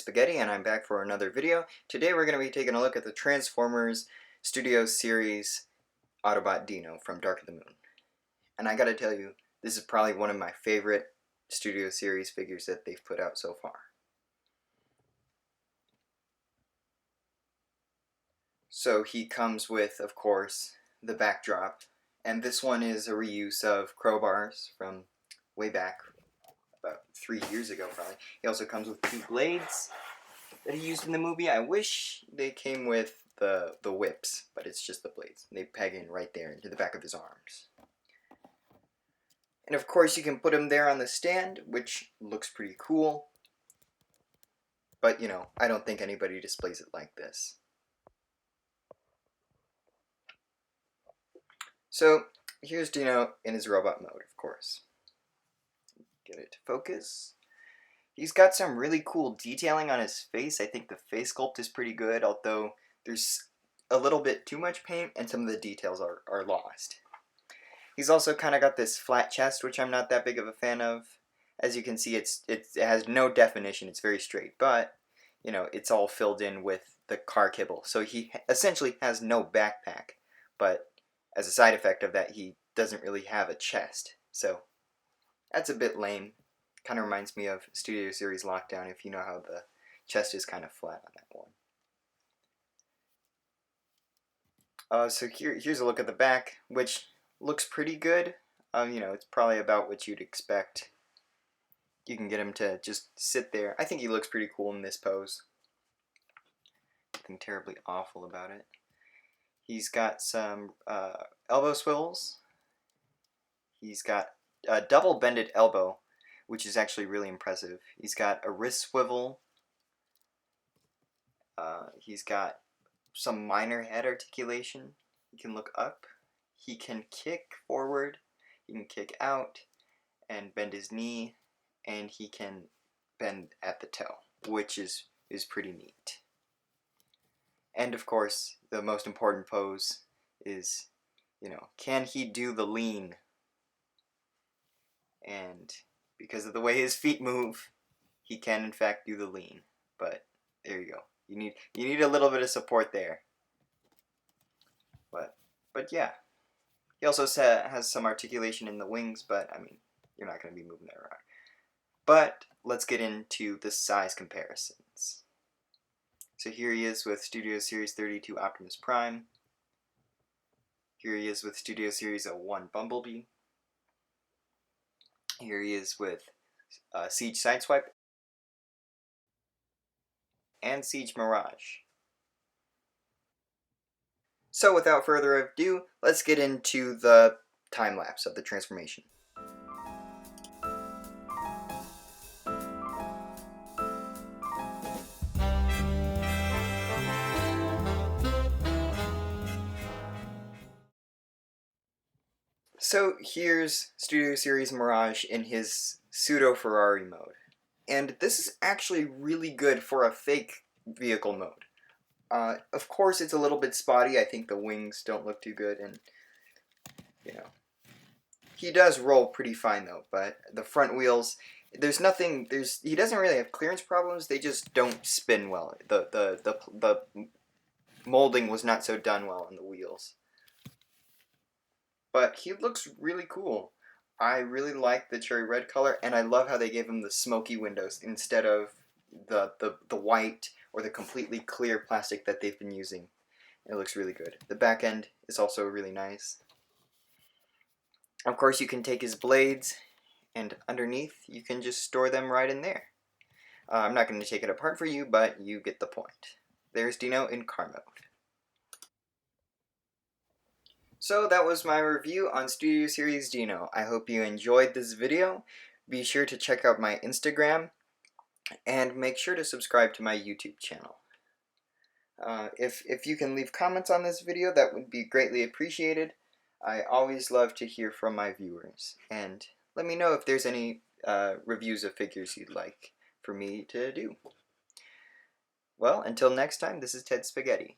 Spaghetti, and I'm back for another video. Today we're going to be taking a look at the Transformers Studio Series Autobot Dino from Dark of the Moon. And I gotta tell you, this is probably one of my favorite Studio Series figures that they've put out so far. So he comes with, of course, the backdrop, and this one is a reuse of crowbars from way back, about 3 years ago probably. He also comes with 2 blades that he used in the movie. I wish they came with the whips, but it's just the blades. They peg in right there into the back of his arms. And of course you can put him there on the stand, which looks pretty cool. But you know, I don't think anybody displays it like this. So here's Dino in his robot mode, of course. Get it to focus. He's got some really cool detailing on his face. I think the face sculpt is pretty good, although there's a little bit too much paint and some of the details are lost. He's also kind of got this flat chest, which I'm not that big of a fan of. As you can see, it has no definition. It's very straight, but you know, it's all filled in with the car kibble. So he essentially has no backpack, but as a side effect of that, he doesn't really have a chest. So that's a bit lame. Kind of reminds me of Studio Series Lockdown, if you know how the chest is kind of flat on that one. So here's a look at the back, which looks pretty good. You know, it's probably about what you'd expect. You can get him to just sit there. I think he looks pretty cool in this pose. Nothing terribly awful about it. He's got some elbow swivels. He's got a double bended elbow, which is actually really impressive. He's got a wrist swivel. He's got some minor head articulation. He can look up. He can kick forward. He can kick out and bend his knee. And he can bend at the toe, which is pretty neat. And of course, the most important pose is, you know, can he do the lean? And because of the way his feet move, he can in fact do the lean. But there you go. You need a little bit of support there. But yeah. He also has some articulation in the wings, but I mean, you're not going to be moving that around. But let's get into the size comparisons. So here he is with Studio Series 32 Optimus Prime. Here he is with Studio Series 01 Bumblebee. Here he is with Siege Sideswipe and Siege Mirage. So without further ado, let's get into the time lapse of the transformation. So here's Studio Series Mirage in his pseudo Ferrari mode. And this is actually really good for a fake vehicle mode. Of course it's a little bit spotty. I think the wings don't look too good, and you know, he does roll pretty fine though, but the front wheels, he doesn't really have clearance problems, they just don't spin well. The molding was not so done well on the wheels. But he looks really cool. I really like the cherry red color, and I love how they gave him the smoky windows instead of the white or the completely clear plastic that they've been using. It looks really good. The back end is also really nice. Of course, you can take his blades, and underneath you can just store them right in there. I'm not going to take it apart for you, but you get the point. There's Dino in car mode. So that was my review on Studio Series Dino. I hope you enjoyed this video. Be sure to check out my Instagram, and make sure to subscribe to my YouTube channel. If you can leave comments on this video, that would be greatly appreciated. I always love to hear from my viewers, and let me know if there's any reviews of figures you'd like for me to do. Well, until next time, this is Ted Spaghetti.